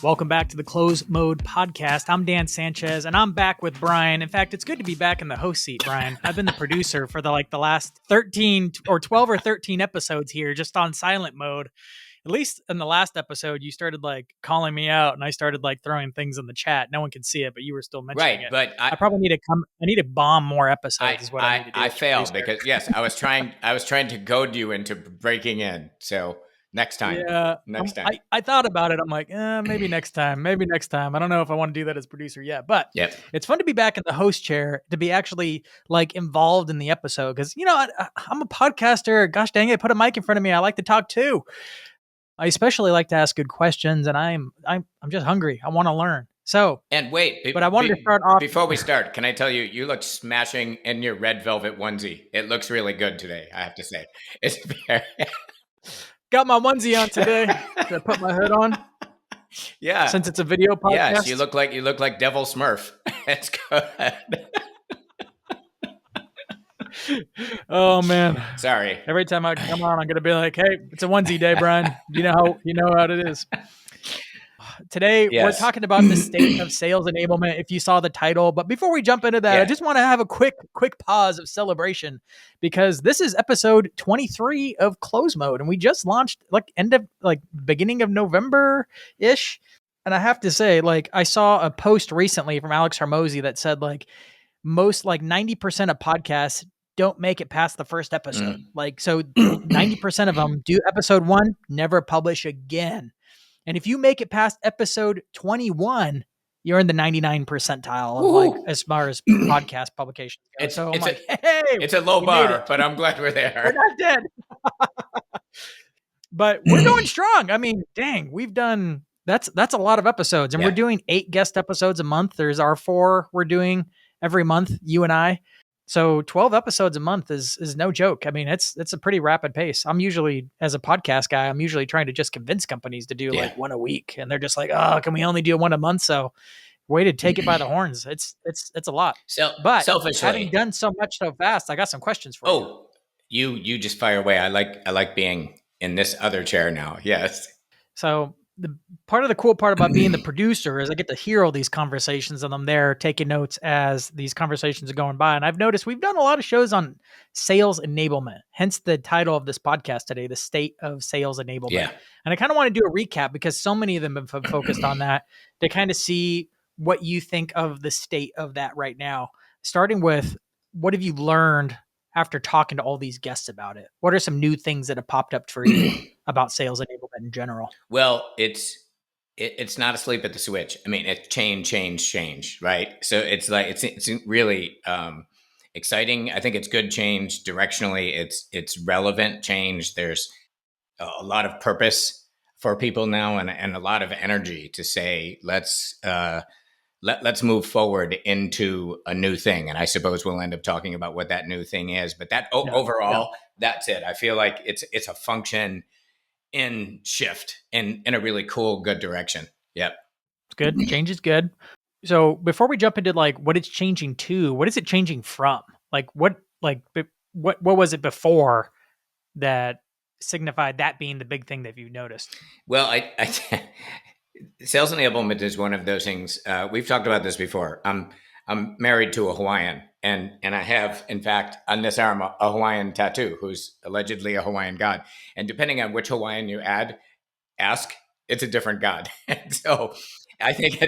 Welcome back to the Close Mode Podcast. I'm Dan Sanchez, and I'm back with Brian. In fact, it's good to be back in the host seat, Brian. I've been the producer for the last 13 or 12 or 13 episodes here, just on silent mode. At least in the last episode, you started calling me out, and I started throwing things in the chat. No one can see it, but you were still mentioning it. But I probably need to come. I need to bomb more episodes. Is what I need to do. I failed because yes, I was trying to goad you into breaking in. So next time, next time. I thought about it. I'm like, maybe next time. Maybe next time. I don't know if I want to do that as producer yet, but It's fun to be back in the host chair, to be actually involved in the episode, because I'm a podcaster. Gosh dang it, put a mic in front of me. I like to talk too. I especially like to ask good questions, and I'm just hungry. I want to learn. So, and wait, but I wanted to start off before we start. Can I tell you, you look smashing in your red velvet onesie. It looks really good today, I have to say. It's very got my onesie on today. Did I put my hood on? Yeah, since it's a video podcast. Yes, you look like Devil Smurf. It's good. Oh man, sorry. Every time I come on, I'm gonna be like, "Hey, it's a onesie day, Brian. You know how it is." Today, We're talking about the state of sales enablement, if you saw the title. But before we jump into that, I just want to have a quick pause of celebration, because this is episode 23 of Close Mode, and we just launched beginning of November-ish. And I have to say, I saw a post recently from Alex Hormozy that said most 90% of podcasts don't make it past the first episode. So 90% of them do episode 1, never publish again. And if you make it past episode 21, you're in the 99 percentile of as far as podcast publications go. It's a low bar, but I'm glad we're there. We're not dead. But we're going strong. I mean, dang, we've done that's a lot of episodes, and we're doing 8 guest episodes a month. There's our 4 we're doing every month, you and I. So 12 episodes a month is no joke. I mean, it's a pretty rapid pace. I'm usually, as a podcast guy, trying to just convince companies to do one a week, and they're just like, "Oh, can we only do one a month?" So, way to take it by the horns. It's a lot. But selfishly, having done so much so fast, I got some questions for you. Oh, you just fire away. I like being in this other chair now. Yes. So the cool part about being the producer is I get to hear all these conversations, and I'm there taking notes as these conversations are going by. And I've noticed we've done a lot of shows on sales enablement, hence the title of this podcast today, The State of Sales Enablement. Yeah. And I kind of want to do a recap, because so many of them have focused on that, to kind of see what you think of the state of that right now. Starting with, what have you learned after talking to all these guests about it? What are some new things that have popped up for you about sales enablement in general? Well, it's not a sleep at the switch. I mean, it's change, right? So it's really exciting. I think it's good change directionally. It's relevant change. There's a lot of purpose for people now, and a lot of energy to say, let's move forward into a new thing. And I suppose we'll end up talking about what that new thing is. But overall, that's it. I feel like it's a function in shift in a really cool, good direction. Yep. It's good. Change is good. So before we jump into what it's changing to, what is it changing from? What was it before that signified that being the big thing that you've noticed? Well, I sales enablement is one of those things. We've talked about this before. I'm married to a Hawaiian, and I have, in fact, on this arm, a Hawaiian tattoo, who's allegedly a Hawaiian god. And depending on which Hawaiian you ask, it's a different god. And so I think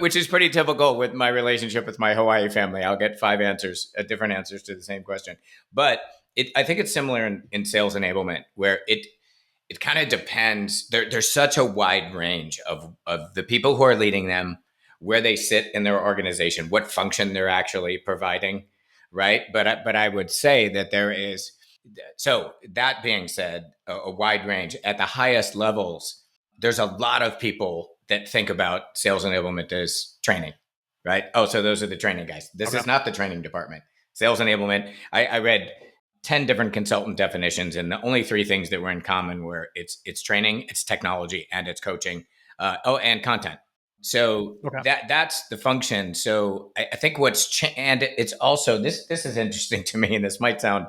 which is pretty typical with my relationship with my Hawaii family. I'll get 5 different answers to the same question. But I think it's similar in sales enablement, where it kind of depends. There's such a wide range of the people who are leading them, where they sit in their organization, what function they're actually providing, right? But I would say that there is, so that being said, a wide range. At the highest levels, there's a lot of people that think about sales enablement as training, right? Oh, so those are the training guys. This is not the training department. Sales enablement, I read 10 different consultant definitions, and the only 3 things that were in common were it's training, it's technology, and it's coaching, and content. So that's the function. So I think and it's also, this is interesting to me, and this might sound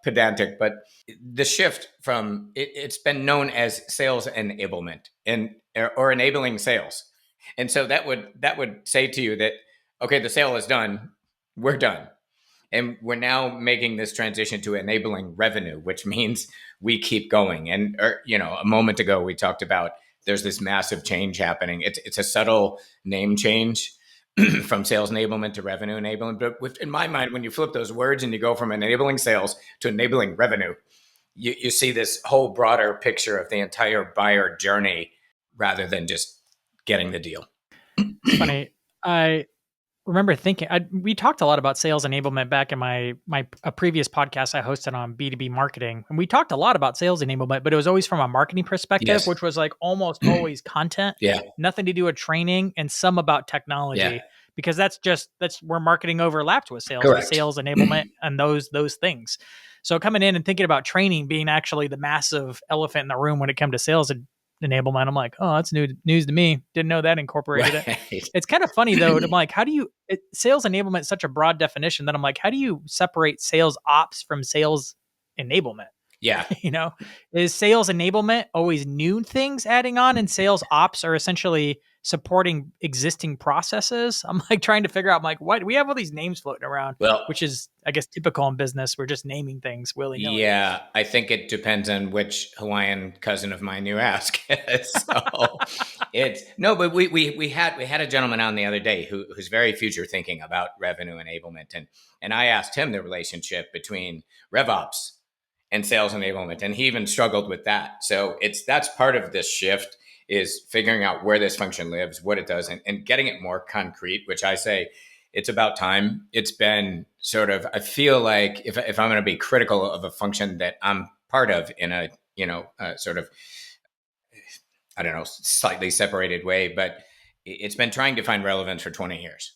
pedantic, but the shift from it's been known as sales enablement or enabling sales. And so that would say to you that, okay, the sale is done. We're done. And we're now making this transition to enabling revenue, which means we keep going. And, a moment ago, we talked about there's this massive change happening. It's a subtle name change from sales enablement to revenue enablement. But in my mind, when you flip those words and you go from enabling sales to enabling revenue, you see this whole broader picture of the entire buyer journey rather than just getting the deal. It's funny. I remember thinking we talked a lot about sales enablement back in a previous podcast I hosted on B2B marketing, and we talked a lot about sales enablement, but it was always from a marketing perspective, yes, which was like almost always content, yeah, nothing to do with training, and some about technology, yeah, because that's where marketing overlapped with sales, with sales enablement and those things. So coming in and thinking about training being actually the massive elephant in the room when it comes to sales enablement, I'm like, oh, that's news to me. Didn't know that incorporated it. It's kind of funny though. I'm like, how do you sales enablement is such a broad definition that I'm like, how do you separate sales ops from sales enablement? Yeah. Is sales enablement always new things adding on, and sales ops are essentially supporting existing processes? I'm like trying to figure out, I'm like, what? We have all these names floating around, which is, I guess, typical in business. We're just naming things willy-nilly. Yeah, I think it depends on which Hawaiian cousin of mine you ask. So but we had a gentleman on the other day who's very future thinking about revenue enablement, and I asked him the relationship between RevOps and sales enablement, and he even struggled with that. So that's part of this shift, is figuring out where this function lives, what it does, and getting it more concrete, which I say it's about time. It's been sort of, I feel like if I'm going to be critical of a function that I'm part of in a sort of, I don't know, slightly separated way, but it's been trying to find relevance for 20 years.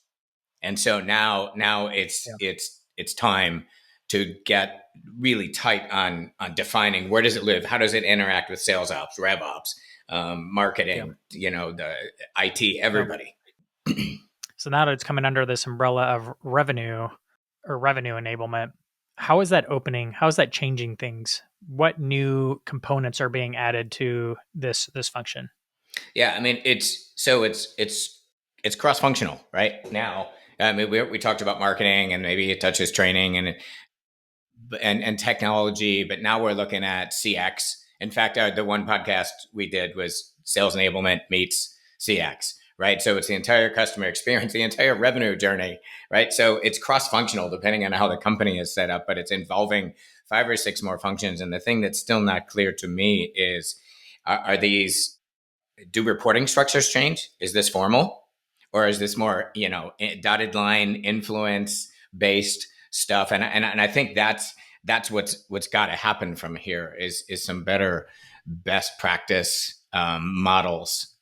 And so now it's time to get really tight on defining where does it live, how does it interact with sales ops, rev ops, marketing, the IT, everybody. So now that it's coming under this umbrella of revenue or revenue enablement, how is that opening? How is that changing things? What new components are being added to this function? Yeah, I mean, it's cross-functional right now. I mean, we talked about marketing, and maybe it touches training and technology, but now we're looking at CX. In fact, the one podcast we did was sales enablement meets CX, right? So it's the entire customer experience, the entire revenue journey, right? So it's cross-functional depending on how the company is set up, but it's involving 5 or 6 more functions. And the thing that's still not clear to me is, do reporting structures change? Is this formal, or is this more, dotted line influence based stuff? And I think that's what's got to happen from here is some better best practice models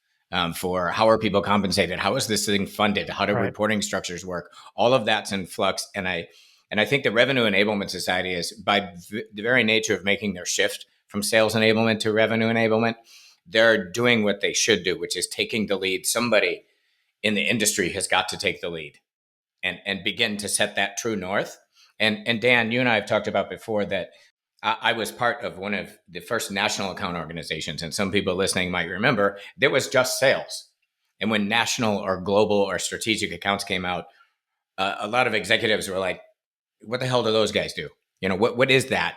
for how are people compensated, how is this thing funded, how do reporting structures work? All of that's in flux, and I think the Revenue Enablement Society is, by the very nature of making their shift from sales enablement to revenue enablement, they're doing what they should do, which is taking the lead. Somebody in the industry has got to take the lead and begin to set that true north. And Dan, you and I have talked about before that I was part of one of the first national account organizations. And some people listening might remember there was just sales. And when national or global or strategic accounts came out, a lot of executives were like, what the hell do those guys do? What is that?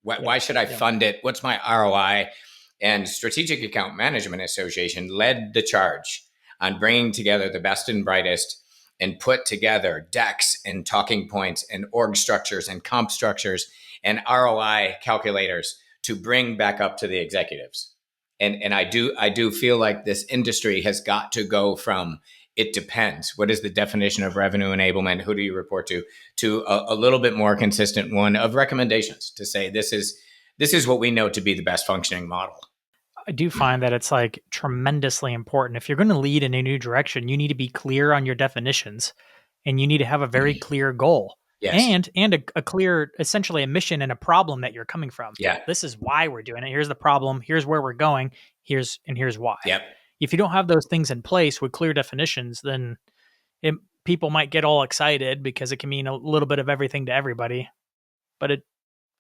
Why should I fund it? What's my ROI? And Strategic Account Management Association led the charge on bringing together the best and brightest and put together decks and talking points and org structures and comp structures and ROI calculators to bring back up to the executives. And I do feel like this industry has got to go from it depends. What is the definition of revenue enablement? Who do you report to a little bit more consistent one of recommendations to say this is what we know to be the best functioning model. I do find that it's like tremendously important. If you're going to lead in a new direction, you need to be clear on your definitions, and you need to have a very clear goal. Yes. And a clear, essentially a mission and a problem that you're coming from. Yeah. This is why we're doing it. Here's the problem. Here's where we're going. Here's why. Yep. If you don't have those things in place with clear definitions, then people might get all excited because it can mean a little bit of everything to everybody, but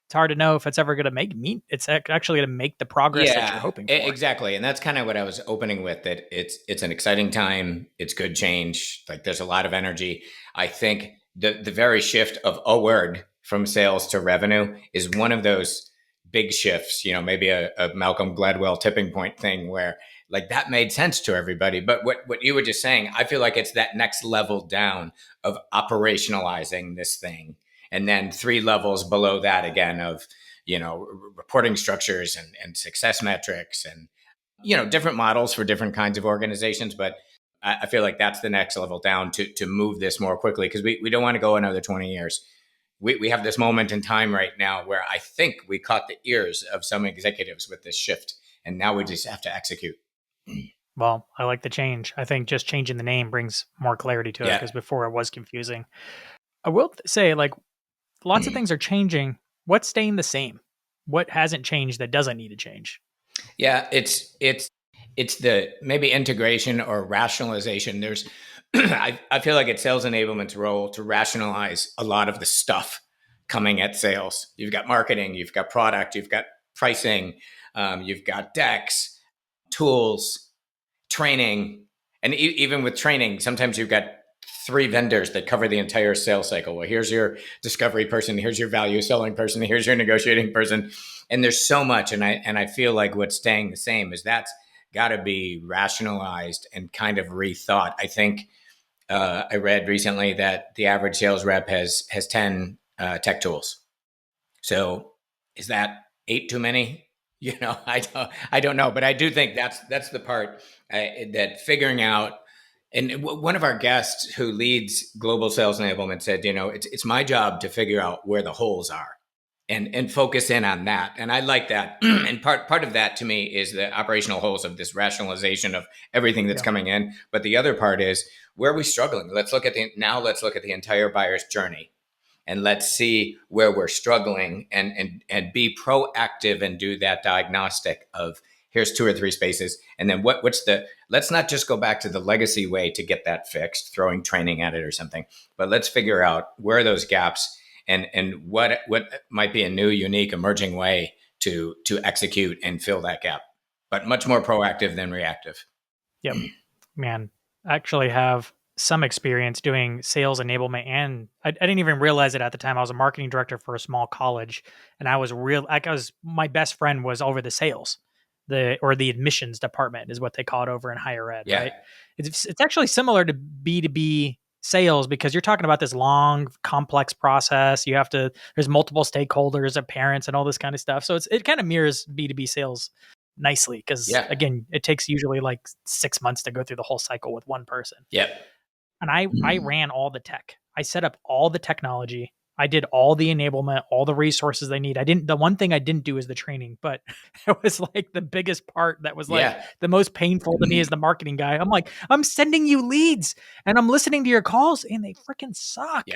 it's hard to know if it's ever going to it's actually going to make the progress that you're hoping for. Exactly. And that's kind of what I was opening with, that it's an exciting time. It's good change. Like there's a lot of energy. I think the very shift of a word from sales to revenue is one of those big shifts, maybe a Malcolm Gladwell tipping point thing where like that made sense to everybody. But what you were just saying, I feel like it's that next level down of operationalizing this thing. And then 3 levels below that again of, reporting structures and success metrics and, different models for different kinds of organizations. But I feel like that's the next level down to move this more quickly, because we don't want to go another 20 years. We have this moment in time right now where I think we caught the ears of some executives with this shift, and now we just have to execute. Well, I like the change. I think just changing the name brings more clarity to it, because before it was confusing. I will say, like, lots of things are changing. What's staying the same? What hasn't changed that doesn't need to change? Yeah, it's the maybe integration or rationalization. There's I feel like it's sales enablement's role to rationalize a lot of the stuff coming at sales. You've got marketing, you've got product, you've got pricing, you've got decks, tools, training, and even with training, sometimes you've got 3 vendors that cover the entire sales cycle. Well, here's your discovery person, here's your value selling person, here's your negotiating person, and there's so much. And I feel like what's staying the same is that's got to be rationalized and kind of rethought. I think I read recently that the average sales rep has 10 tech tools. So is that 8 too many? I don't know, but I do think that's the part that figuring out. And one of our guests who leads global sales enablement said, it's my job to figure out where the holes are and focus in on that. And I like that. And part of that to me is the operational holes of this rationalization of everything that's coming in. But the other part is, where are we struggling? Let's look at the entire buyer's journey. And let's see where we're struggling and be proactive and do that diagnostic of, here's 2 or 3 spaces. And then let's not just go back to the legacy way to get that fixed, throwing training at it or something, but let's figure out where are those gaps and what might be a new, unique, emerging way to execute and fill that gap, but much more proactive than reactive. Yep. Man, I actually have some experience doing sales enablement, and I didn't even realize it at the time. I was a marketing director for a small college, and my best friend was over the sales, the admissions department is what they call it over in higher ed, right? It's actually similar to B2B sales, because you're talking about this long, complex process. There's multiple stakeholders, parents, and all this kind of stuff. So it kind of mirrors B2B sales nicely, because again, it takes usually like 6 months to go through the whole cycle with one person. And I ran all the tech. I set up all the technology. I did all the enablement, all the resources they need. The one thing I didn't do is the training, but it was like the biggest part that was like the most painful to me as the marketing guy. I'm like, I'm sending you leads and I'm listening to your calls and they freaking suck.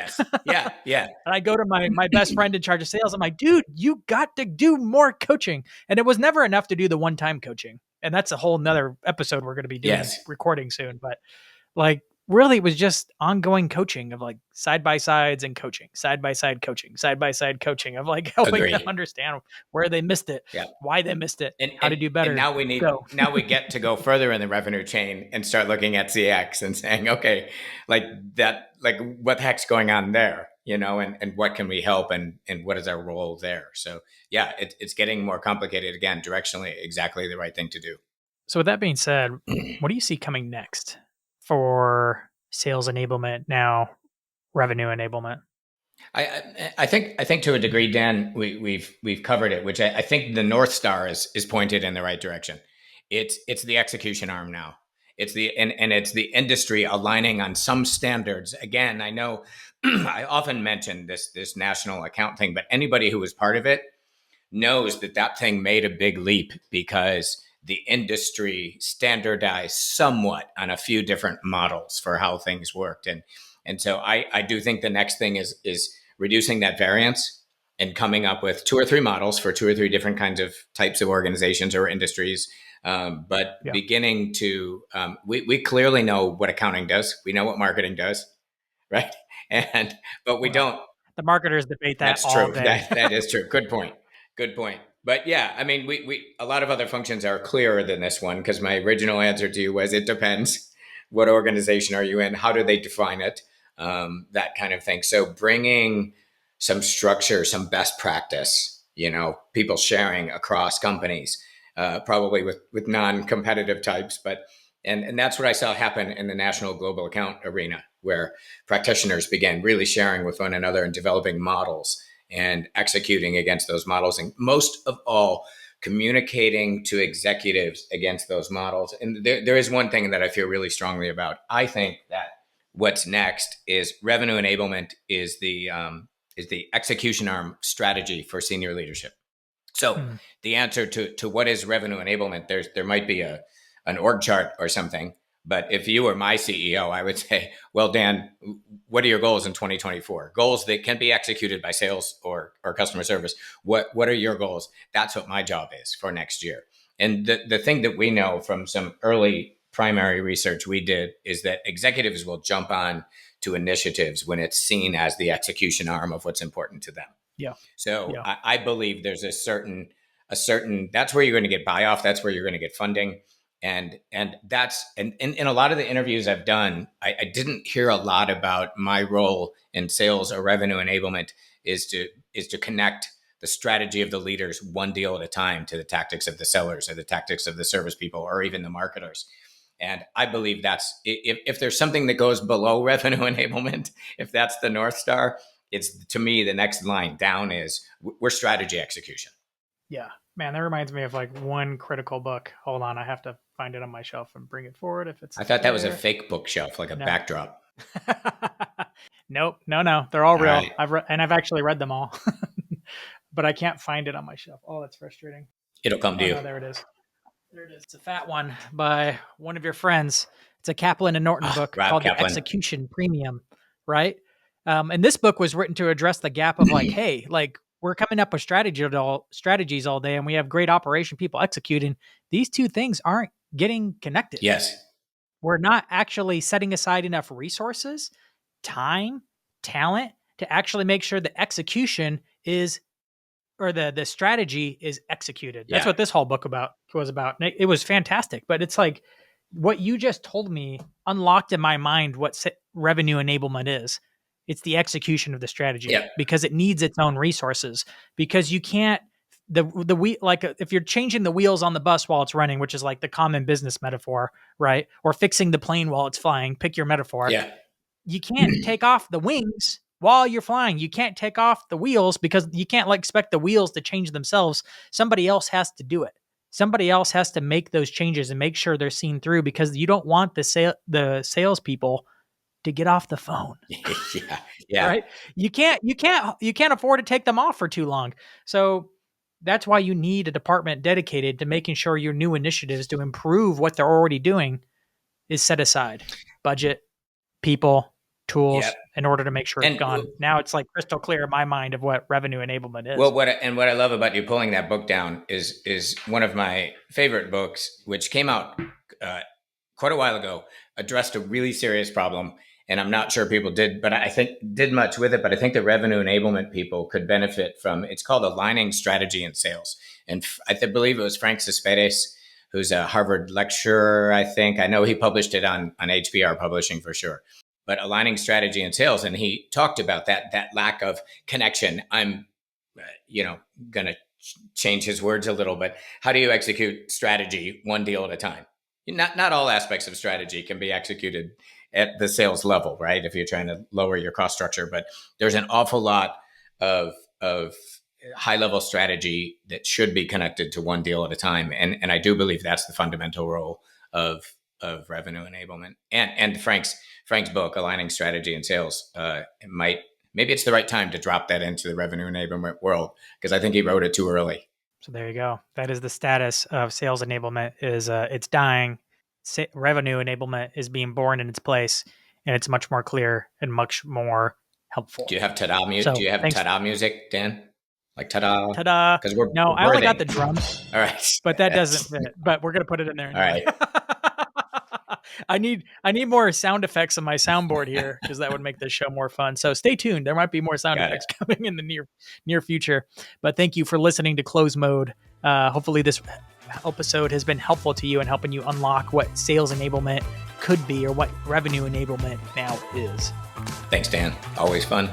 Yeah. And I go to my best friend in charge of sales. I'm like, dude, you got to do more coaching. And it was never enough to do the one-time coaching. And that's a whole nother episode we're going to be doing, recording soon. But like, really, it was just ongoing coaching of like side-by-sides and coaching, side-by-side coaching, side-by-side coaching of like helping them understand where they missed it, why they missed it, and how to do better. And now we get to go further in the revenue chain and start looking at CX and saying, okay, like what the heck's going on there, and what can we help and what is our role there? So it's getting more complicated again, directionally, exactly the right thing to do. So with that being said, what do you see coming next for sales enablement, now revenue enablement? I think to a degree, Dan, we've covered it, which I think the North Star is pointed in the right direction. It's the execution arm now. It's it's the industry aligning on some standards. Again, I know I often mention this national account thing, but anybody who was part of it knows that thing made a big leap because the industry standardized somewhat on a few different models for how things worked. And so I do think the next thing is reducing that variance and coming up with 2 or 3 models for 2 or 3 different kinds of types of organizations or industries. Beginning to, we clearly know what accounting does. We know what marketing does, right? But we don't. The marketers debate that That's all true. day. That is true. Good point. Good point. But yeah, I mean, we a lot of other functions are clearer than this one because my original answer to you was it depends. What organization are you in? How do they define it? That kind of thing. So bringing some structure, some best practice, people sharing across companies, probably with non-competitive types, but and that's what I saw happen in the national global account arena, where practitioners began really sharing with one another and developing models and executing against those models, and most of all, communicating to executives against those models. And there is one thing that I feel really strongly about. I think that what's next is revenue enablement is the execution arm strategy for senior leadership. So the answer to what is revenue enablement, there might be an org chart or something. But if you were my CEO, I would say, well, Dan, what are your goals in 2024? Goals that can be executed by sales or customer service. What are your goals? That's what my job is for next year. And the thing that we know from some early primary research we did is that executives will jump on to initiatives when it's seen as the execution arm of what's important to them. Yeah. So yeah. I believe there's a certain that's where you're going to get buy off. That's where you're going to get funding. And that's and in a lot of the interviews I've done, I didn't hear a lot about my role in sales or revenue enablement is to connect the strategy of the leaders one deal at a time to the tactics of the sellers or the tactics of the service people or even the marketers. And I believe that's if there's something that goes below revenue enablement, if that's the North Star, it's to me the next line down is we're strategy execution. Yeah, man, that reminds me of like one critical book. Hold on, I have to find it on my shelf and bring it forward. If it's I thought that was a fake bookshelf, like a backdrop. Nope, no, they're all real. Right. I've actually read them all, but I can't find it on my shelf. Oh, that's frustrating. It'll come to you. No, there it is. There it is. It's a fat one by one of your friends. It's a Kaplan and Norton book called The Execution Premium, right? And this book was written to address the gap of like, hey, like we're coming up with strategies all day and we have great operation people executing. These two things aren't getting connected. Yes. We're not actually setting aside enough resources, time, talent to actually make sure the execution is or the strategy is executed. That's what this whole book was about. It was fantastic, but it's like what you just told me unlocked in my mind what revenue enablement is. It's the execution of the strategy because it needs its own resources, because you can't like if you're changing the wheels on the bus while it's running, which is like the common business metaphor, right? Or fixing the plane while it's flying, pick your metaphor. Yeah. You can't take off the wings while you're flying. You can't take off the wheels because you can't like expect the wheels to change themselves. Somebody else has to do it. Somebody else has to make those changes and make sure they're seen through, because you don't want the salespeople to get off the phone. Yeah. Right? You can't afford to take them off for too long. So that's why you need a department dedicated to making sure your new initiatives to improve what they're already doing is set aside. Budget, people, tools, in order to make sure it's gone. Now it's like crystal clear in my mind of what revenue enablement is. Well, what I love about you pulling that book down is one of my favorite books, which came out quite a while ago, addressed a really serious problem. And I'm not sure people did much with it, but I think the revenue enablement people could benefit from, it's called Aligning Strategy and Sales. And I believe it was Frank Cespedes, who's a Harvard lecturer, I think. I know he published it on HBR Publishing for sure. But Aligning Strategy and Sales. And he talked about that lack of connection. I'm, going to change his words a little bit. How do you execute strategy one deal at a time? Not all aspects of strategy can be executed at the sales level, right? If you're trying to lower your cost structure, but there's an awful lot of high level strategy that should be connected to one deal at a time. And I do believe that's the fundamental role of revenue enablement. And Frank's book, Aligning Strategy and Sales, maybe it's the right time to drop that into the revenue enablement world, because I think he wrote it too early. So there you go. That is the status of sales enablement. Is it's dying. Revenue enablement is being born in its place, and it's much more clear and much more helpful. Do you have ta-da music? Do you have ta-da music, Dan? Like ta-da? Ta-da. Because I only got the drum. All right. But that doesn't fit. But we're gonna put it in there anyway. All right. I need more sound effects on my soundboard here because that would make this show more fun. So stay tuned. There might be more sound effects coming in the near future. But thank you for listening to Close Mode. Hopefully this episode has been helpful to you in helping you unlock what sales enablement could be or what revenue enablement now is. Thanks, Dan. Always fun.